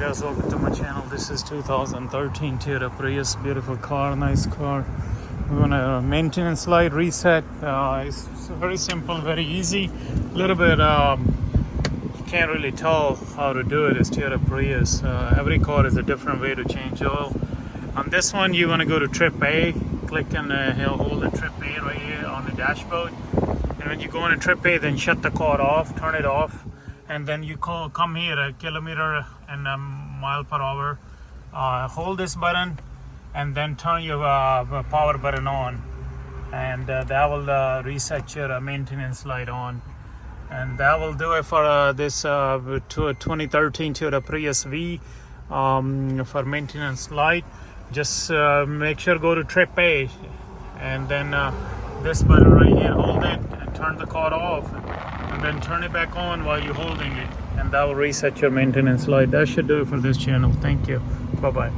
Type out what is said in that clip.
guys, welcome to my channel. This is 2013 Toyota Prius, beautiful car, nice car. We're gonna maintenance light reset. It's very simple, very easy. A little bit you can't really tell how to do it. It's Toyota Prius. Every car is a different way to change oil. On this one, you're gonna go to trip A, click and hold the trip A right here on the dashboard. And when you go into trip A, then shut the car off, turn it off. And then you come here a kilometer and mile per hour, hold this button and then turn your power button on, and that will reset your maintenance light on, and that will do it for this 2013 Toyota Prius V for maintenance light. Just make sure go to trip A and then this button right here, hold it and turn the car off, and then turn it back on while you're holding it, and that will reset your maintenance light. That should do it for this channel. Thank you. Bye bye.